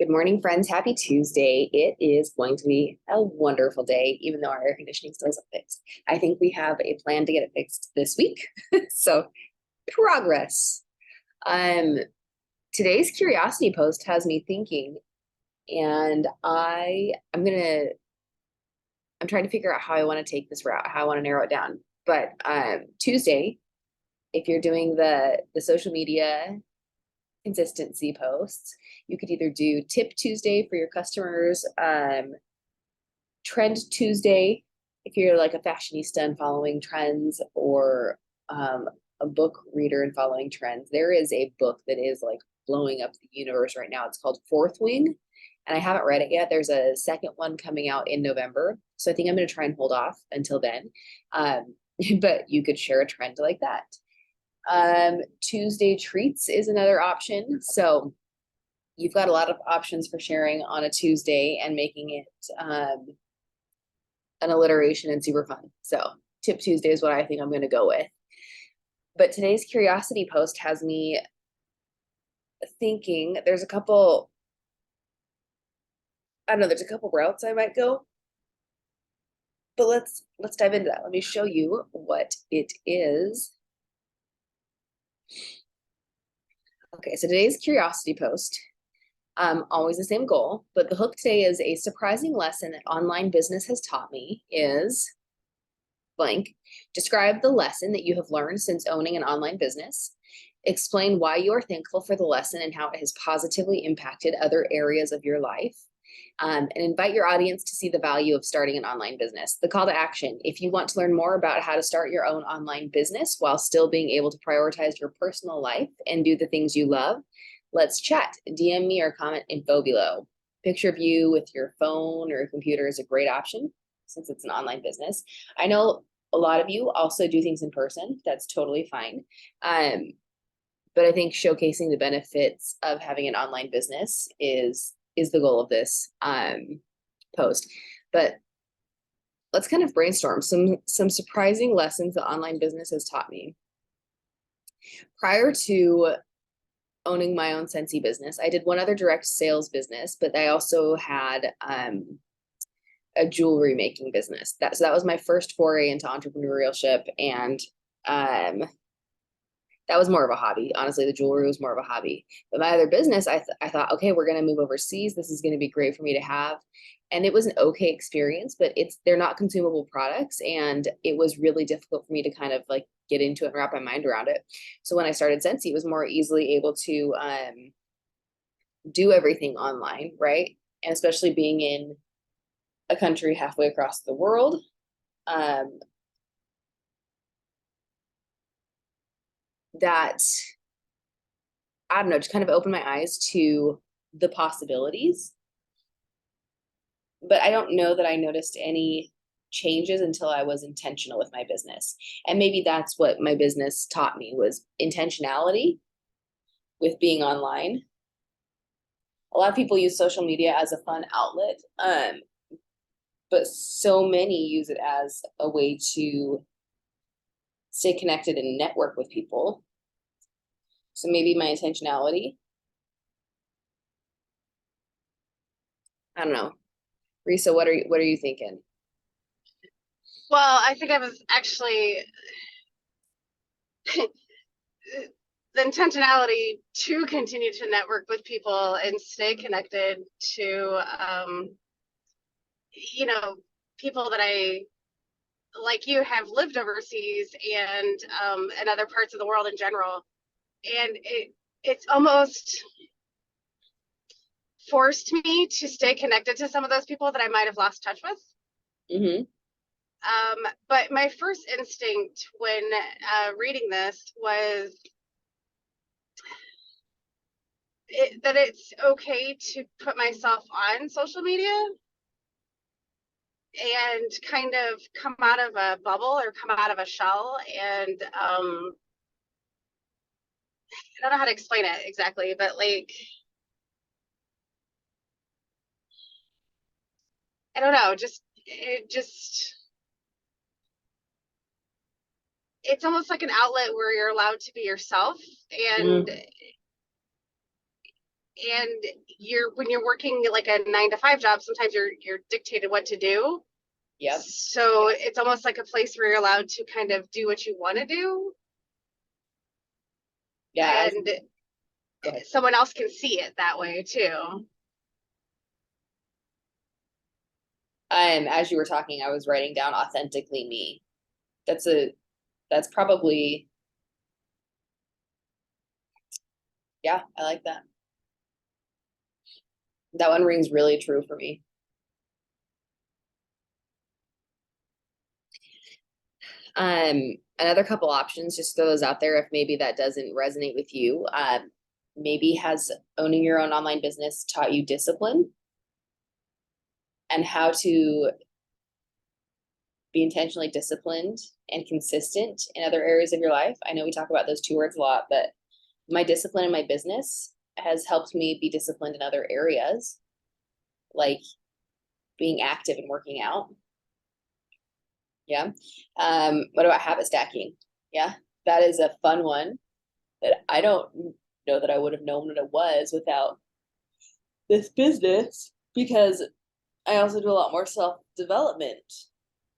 Good morning, friends. Happy Tuesday. It is going to be a wonderful day, even though our air conditioning still isn't fixed. I think we have a plan to get it fixed this week. So progress. Um, Today's curiosity post has me thinking, and I'm trying to figure out how I want to take this route, how I want to narrow it down. But Tuesday, if you're doing the social media consistency posts, you could either do Tip Tuesday for your customers, Trend Tuesday if you're like a fashionista and following trends, or a book reader and following trends. There is a book that is like blowing up the universe right now. It's called Fourth Wing, and I haven't read it yet. There's a second one coming out in November, so I think I'm going to try and hold off until then. But you could share a trend like that. Tuesday treats is another option. So you've got a lot of options for sharing on a Tuesday and making it an alliteration and super fun. So Tip Tuesday is what I think I'm going to go with. But today's curiosity post has me thinking there's a couple routes I might go. But let's dive into that. Let me show you what it is. Okay, so today's curiosity post, always the same goal, but the hook today is a surprising lesson that online business has taught me is blank. Describe the lesson that you have learned since owning an online business. Explain why you are thankful for the lesson and how it has positively impacted other areas of your life. And invite your audience to see the value of starting an online business. The call to action: if you want to learn more about how to start your own online business while still being able to prioritize your personal life and do the things you love, let's chat. DM me or comment info below. Picture of you with your phone or computer is a great option since it's an online business. I know a lot of you also do things in person. That's totally fine. But I think showcasing the benefits of having an online business is the goal of this post. But let's kind of brainstorm some surprising lessons that online business has taught me. Prior to owning my own Scentsy business, I did one other direct sales business, but I also had a jewelry making business. So that was my first foray into entrepreneurship, and that was more of a hobby. Honestly, the jewelry was more of a hobby. But my other business, I thought, okay, we're going to move overseas. This is going to be great for me to have. And it was an okay experience, but they're not consumable products. And it was really difficult for me to kind of like get into it and wrap my mind around it. So when I started Scentsy, it was more easily able to do everything online, right? And especially being in a country halfway across the world, that, I don't know, just kind of opened my eyes to the possibilities. But I don't know that I noticed any changes until I was intentional with my business. And maybe that's what my business taught me, was intentionality with being online. A lot of people use social media as a fun outlet, but so many use it as a way to stay connected and network with people. So maybe my intentionality. I don't know. Risa, what are you thinking? Well, I think I was actually the intentionality to continue to network with people and stay connected to, people that I, like you, have lived overseas and in other parts of the world in general. And it's almost forced me to stay connected to some of those people that I might have lost touch with. Mm-hmm. But my first instinct when reading this was that it's okay to put myself on social media and kind of come out of a bubble or come out of a shell. And I don't know how to explain it exactly, but like, I don't know, it's almost like an outlet where you're allowed to be yourself. And and when you're working like a 9 to 5 job, sometimes you're dictated what to do. Yep. So it's almost like a place where you're allowed to kind of do what you want to do. Yeah. And someone else can see it that way too. As you were talking, I was writing down authentically me. That's probably, yeah, I like that. That one rings really true for me. Another couple options, just throw those out there if maybe that doesn't resonate with you. Maybe has owning your own online business taught you discipline and how to be intentionally disciplined and consistent in other areas of your life. I know we talk about those two words a lot, but my discipline in my business has helped me be disciplined in other areas, like being active and working out. Yeah. What about habit stacking? Yeah, that is a fun one that I don't know that I would have known what it was without this business, because I also do a lot more self-development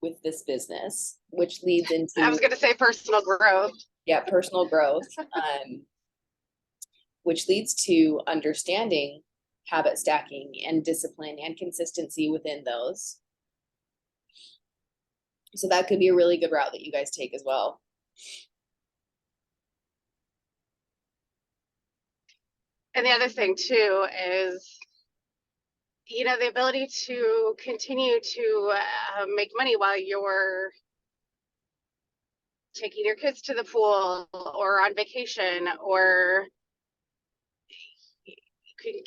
with this business, which leads I was into, going to say personal growth. yeah, personal growth, which leads to understanding habit stacking and discipline and consistency within those. So that could be a really good route that you guys take as well. And the other thing too is, the ability to continue to make money while you're taking your kids to the pool or on vacation, or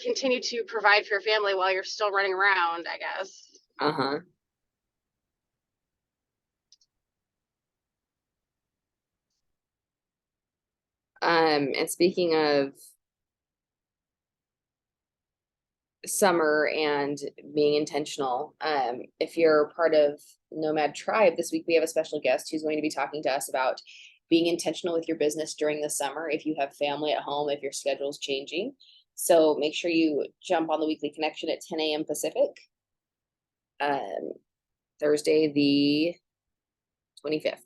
continue to provide for your family while you're still running around, I guess. Uh-huh. And speaking of summer and being intentional, if you're part of Nomad Tribe, this week we have a special guest who's going to be talking to us about being intentional with your business during the summer. If you have family at home, if your schedule's changing. So make sure you jump on the weekly connection at 10 a.m. Pacific. Thursday, the 25th.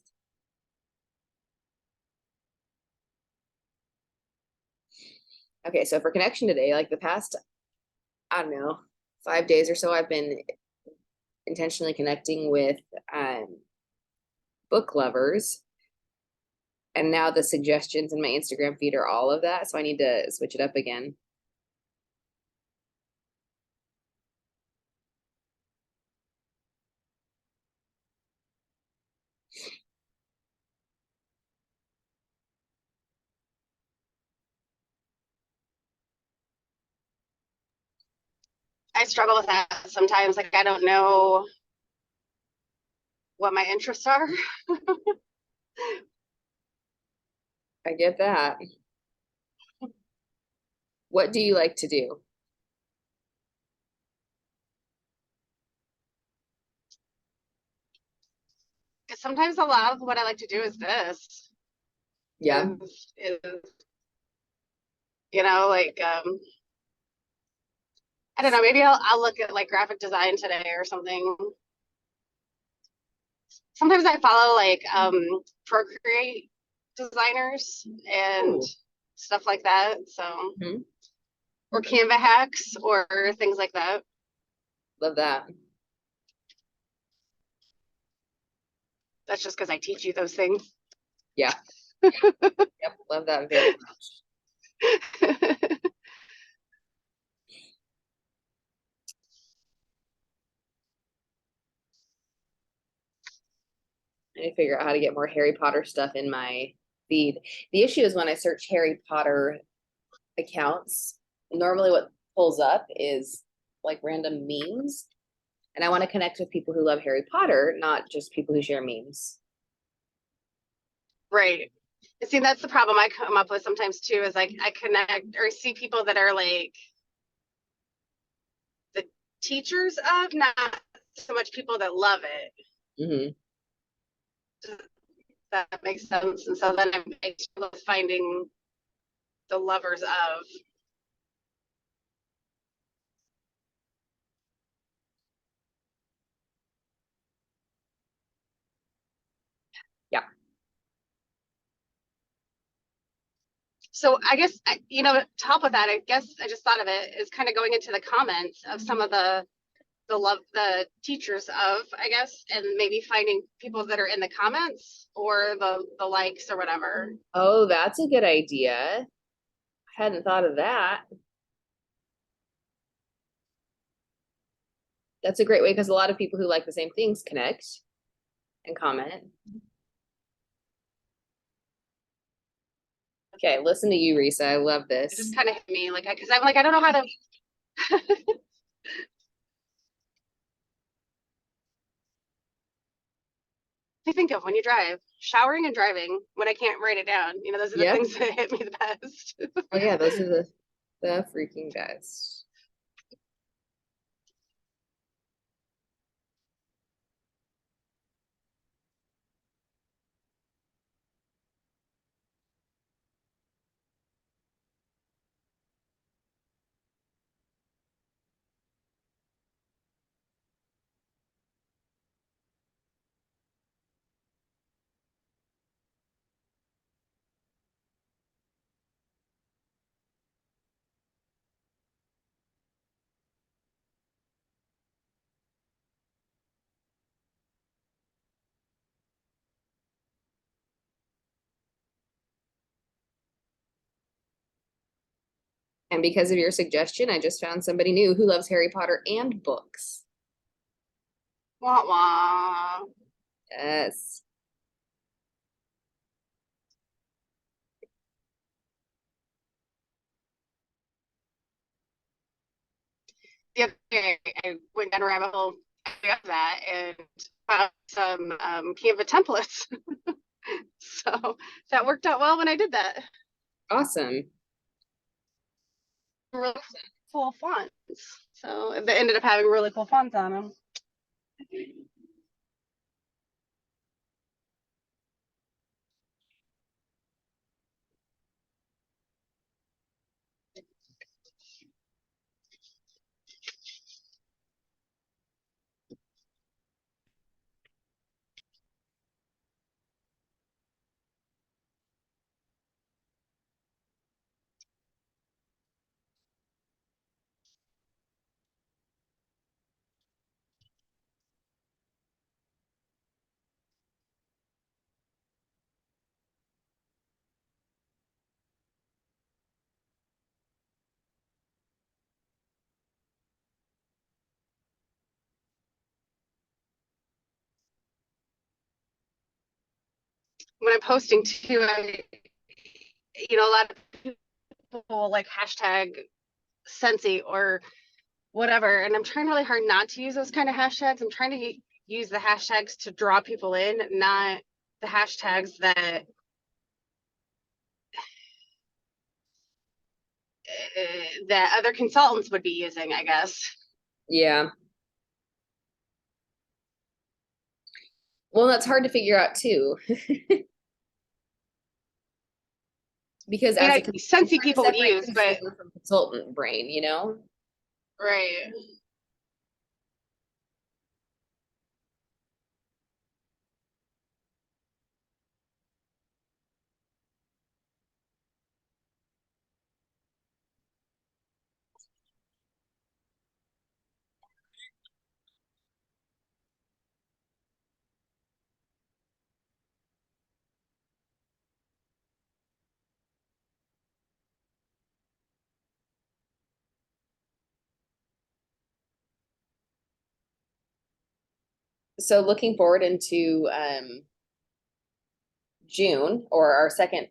Okay, so for connection today, like the past, I don't know, 5 days or so, I've been intentionally connecting with book lovers. And now the suggestions in my Instagram feed are all of that. So I need to switch it up again. I struggle with that sometimes. Like, I don't know what my interests are. I get that. What do you like to do? Sometimes a lot of what I like to do is this. Yeah. Is like I don't know, maybe I'll look at like graphic design today or something. Sometimes I follow like Procreate designers and Ooh. stuff like that. So Mhm. or Canva hacks or things like that. Love that. That's just because I teach you those things. Yeah. Yep. Love that very much. I need to figure out how to get more Harry Potter stuff in my feed. The issue is when I search Harry Potter accounts, normally what pulls up is like random memes. And I want to connect with people who love Harry Potter, not just people who share memes. Right. See, that's the problem I come up with sometimes too, is like I connect or see people that are like the teachers of, not so much people that love it. Mm-hmm. That makes sense. And so then I struggle with finding the lovers of. So I guess, to help with that, I guess I just thought of it is kind of going into the comments of some of the teachers of, I guess, and maybe finding people that are in the comments or the likes or whatever. Oh, that's a good idea. I hadn't thought of that. That's a great way because a lot of people who like the same things connect and comment. Okay, listen to you, Risa. I love It this. just kind of hit me like, because I'm like, I don't know how to. I think of when you drive, showering and driving. When I can't write it down, those are the Yep. things that hit me the best. Oh yeah, those are the freaking best. And because of your suggestion, I just found somebody new who loves Harry Potter and books. Wah wah. Yes. The other day, I went down a rabbit hole after that and found some Canva templates. So that worked out well when I did that. Awesome. Really cool fonts. So they ended up having really cool fonts on them. When I'm posting too, a lot of people like hashtag Scentsy or whatever, and I'm trying really hard not to use those kind of hashtags. I'm trying to use the hashtags to draw people in, not the hashtags that other consultants would be using, I guess. Yeah. Well, that's hard to figure out too. Because as a Scentsy people would use, but consumer from consultant brain, you know? right. So looking forward into June, or our second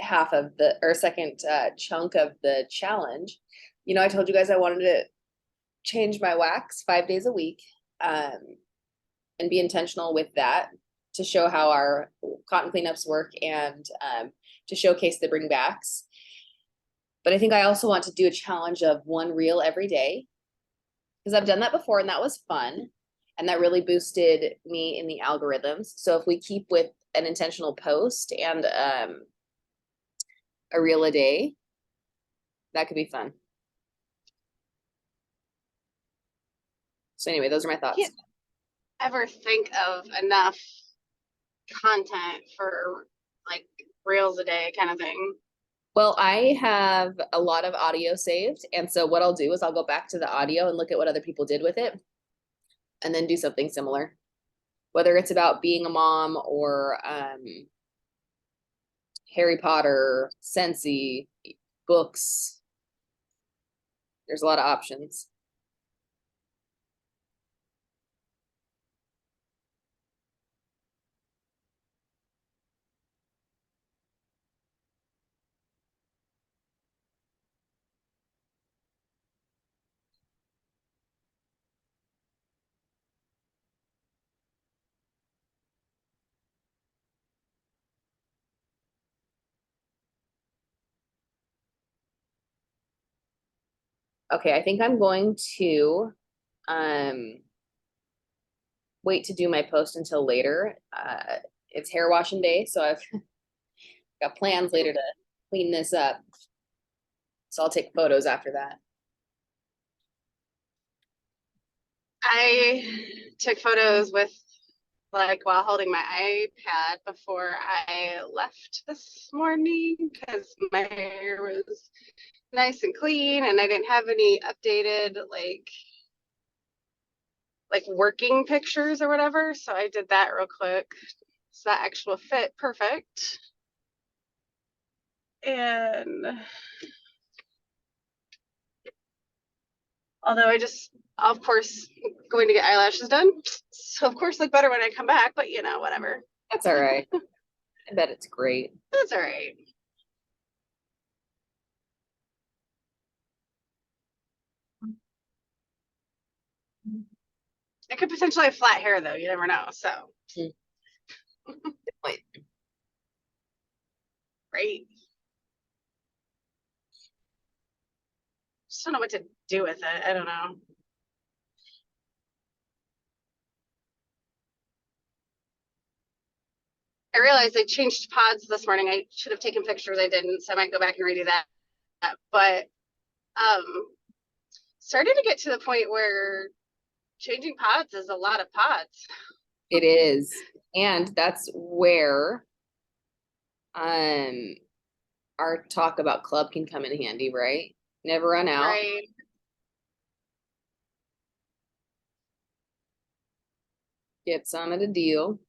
half of the or second chunk of the challenge. I told you guys I wanted to change my wax 5 days a week, and be intentional with that to show how our cotton cleanups work, and to showcase the bringbacks. But I think I also want to do a challenge of one reel every day, because I've done that before and that was fun. And that really boosted me in the algorithms. So if we keep with an intentional post and a reel a day, that could be fun. So anyway, those are my thoughts. Can't ever think of enough content for like reels a day kind of thing. Well, I have a lot of audio saved, and so what I'll do is I'll go back to the audio and look at what other people did with it, and then do something similar. Whether it's about being a mom or Harry Potter, Scentsy, books. There's a lot of options. Okay, I think I'm going to um wait to do my post until later. It's hair washing day, so I've got plans later to clean this up. So I'll take photos after that. I took photos with like while holding my iPad before I left this morning because my hair was nice and clean and I didn't have any updated like working pictures or whatever. So I did that real quick. So that actual fit perfect. And although I just, of course, going to get eyelashes done. So of course look better when I come back, but you know, whatever. That's all right. I bet it's great. That's all right. I could potentially have flat hair though, you never know. So Wait. great. Just don't know what to do with it. I don't know. I realized I changed pods this morning. I should have taken pictures. I didn't, so I might go back and redo that. But um starting to get to the point where changing pods is a lot of pods. It is. And that's where um our talk about club can come in handy, right? Never run out. Right. Get some at a deal.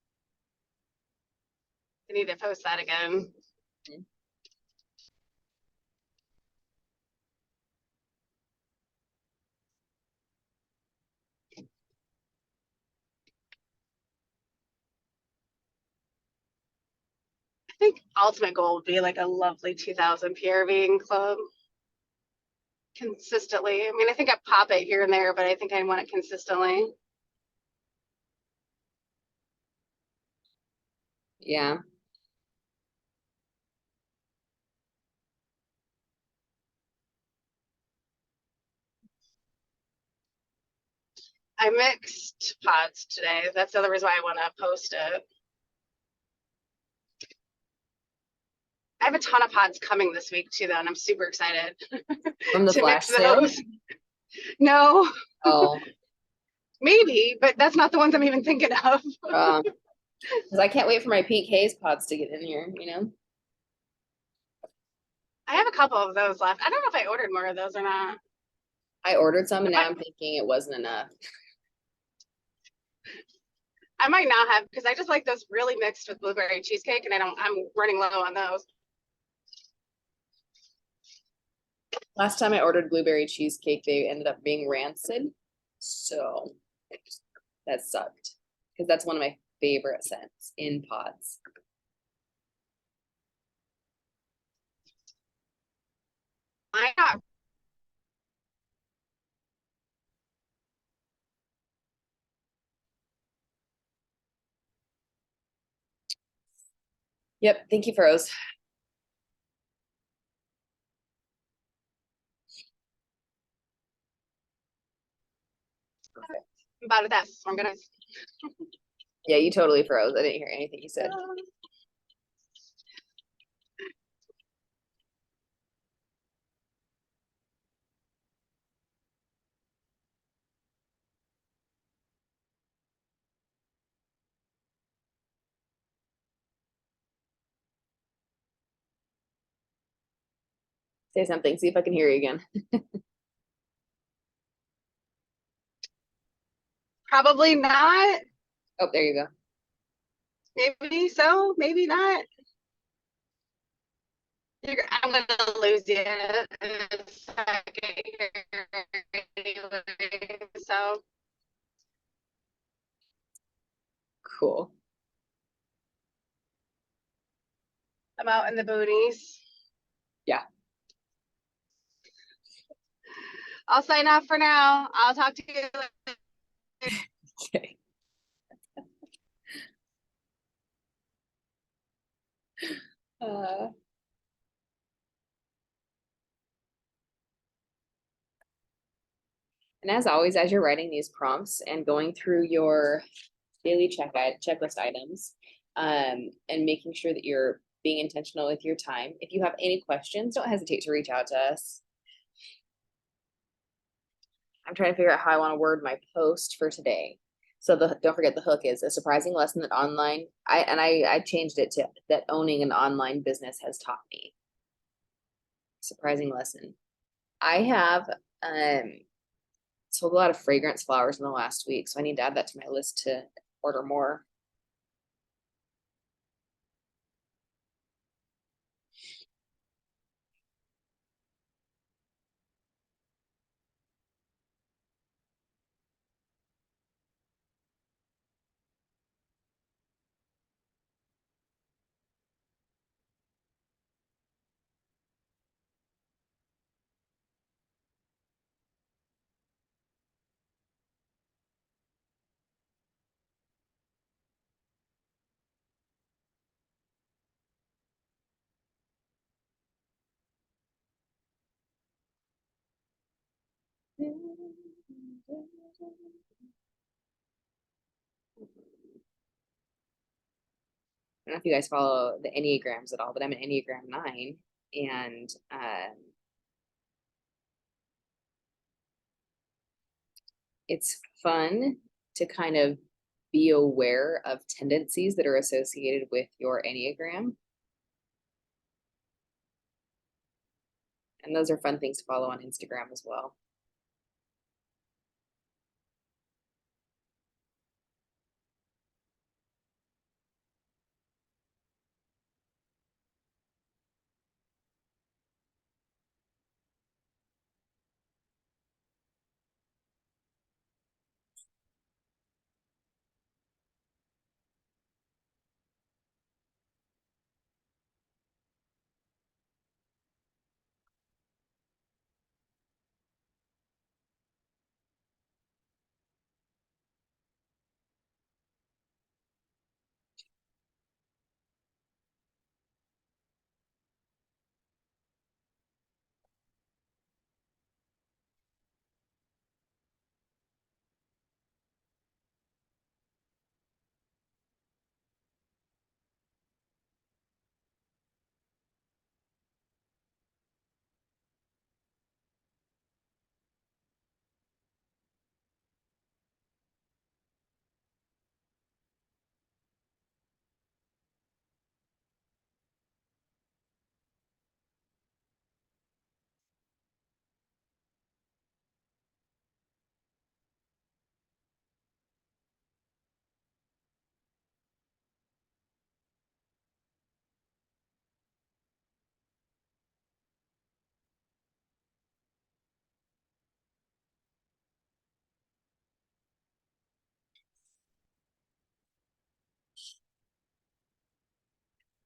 I need to post that again. I think ultimate goal would be like a lovely 2000 PRV in club consistently. I mean, I think I pop it here and there, but I think I want it consistently. Yeah. I mixed pods today. That's the other reason why I want to post it. I have a ton of pods coming this week too, though, and I'm super excited From the to flash mix sale? those. No, Oh, maybe, but that's not the ones I'm even thinking of. because I can't wait for my pink haze pods to get in here, you know? I have a couple of those left. I don't know if I ordered more of those or not. I ordered some and now I, I'm thinking it wasn't enough. I might not have because I just like those really mixed with blueberry cheesecake, and I'm running low on those. Last time I ordered blueberry cheesecake, they ended up being rancid. So that sucked because that's one of my favorite scents in pods. I got Yep. Thank you, Froze. about that. So I'm gonna. Yeah, you totally froze. I didn't hear anything you said. Say something, see if I can hear you again. Probably not. Oh, there you go. Maybe so, maybe not. I'm gonna lose you in a second here anyway. So Cool. I'm out in the boonies. Yeah. I'll sign off for now. I'll talk to you later. Okay. Uh, and as always, as you're writing these prompts and going through your daily checklist items, and making sure that you're being intentional with your time. If you have any questions, don't hesitate to reach out to us. I'm trying to figure out how I want to word my post for today. So don't forget the hook is a surprising lesson that I changed it to that owning an online business has taught me. Surprising lesson. I have sold a lot of fragrance flowers in the last week, so I need to add that to my list to order more. I don't know if you guys follow the Enneagrams at all, but I'm an Enneagram 9, and it's fun to kind of be aware of tendencies that are associated with your Enneagram. And those are fun things to follow on Instagram as well.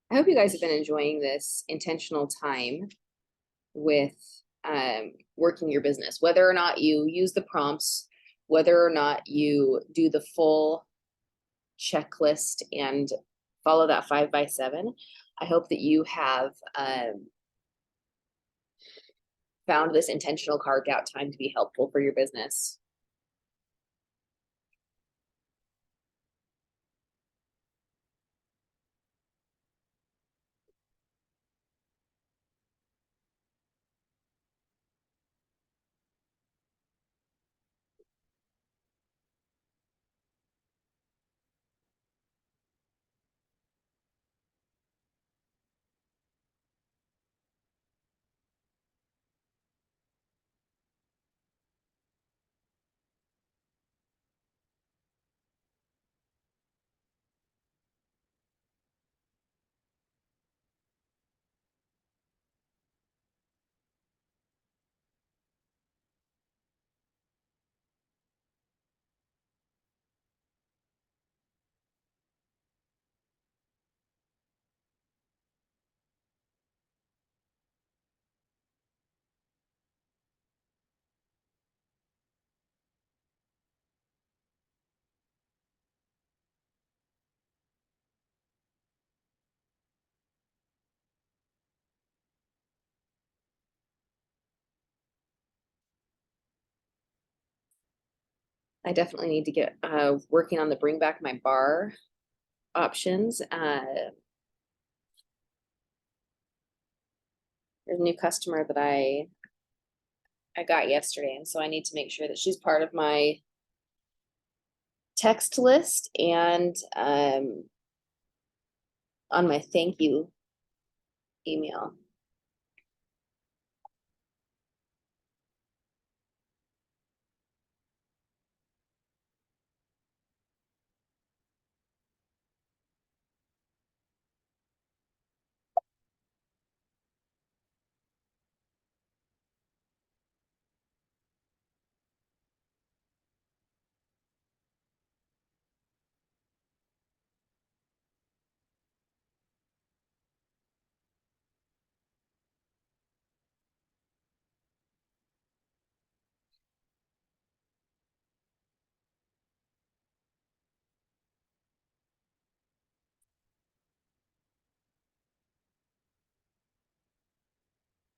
I hope you guys have been enjoying this intentional time with working your business, whether or not you use the prompts, whether or not you do the full checklist and follow that 5x7. I hope that you have found this intentional carved out time to be helpful for your business. I definitely need to get working on the bring back my bar options. There's a new customer that I got yesterday, and so I need to make sure that she's part of my text list and on my thank you email.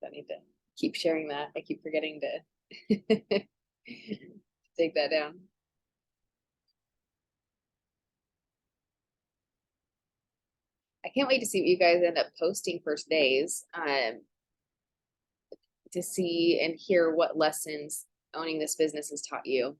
I need to keep sharing that. I keep forgetting to take that down. I can't wait to see what you guys end up posting first days, to see and hear what lessons owning this business has taught you.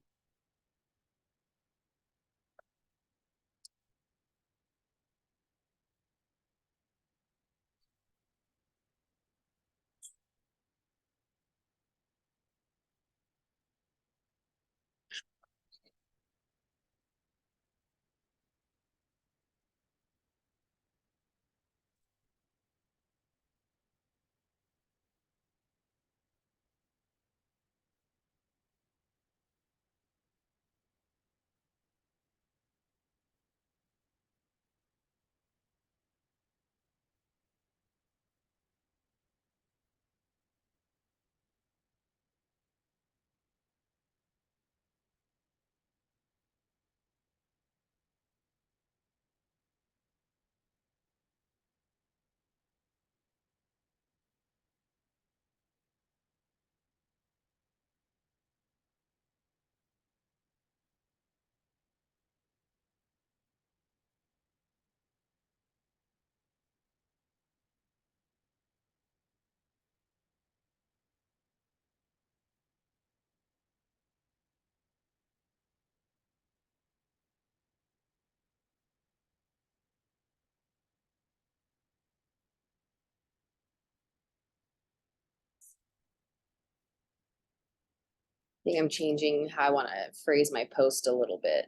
I think I'm changing how I want to phrase my post a little bit.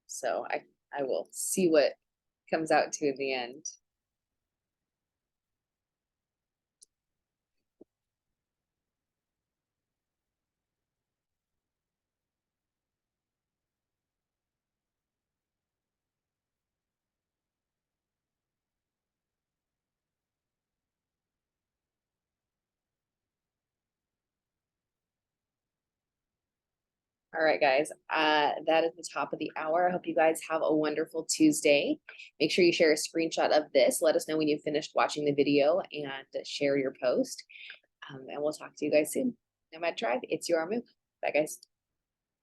So I will see what comes out to in the end. All right, guys, that is the top of the hour. I hope you guys have a wonderful Tuesday. Make sure you share a screenshot of this. Let us know when you've finished watching the video and share your post. And we'll talk to you guys soon. Nomad Tribe, it's your move. Bye, guys.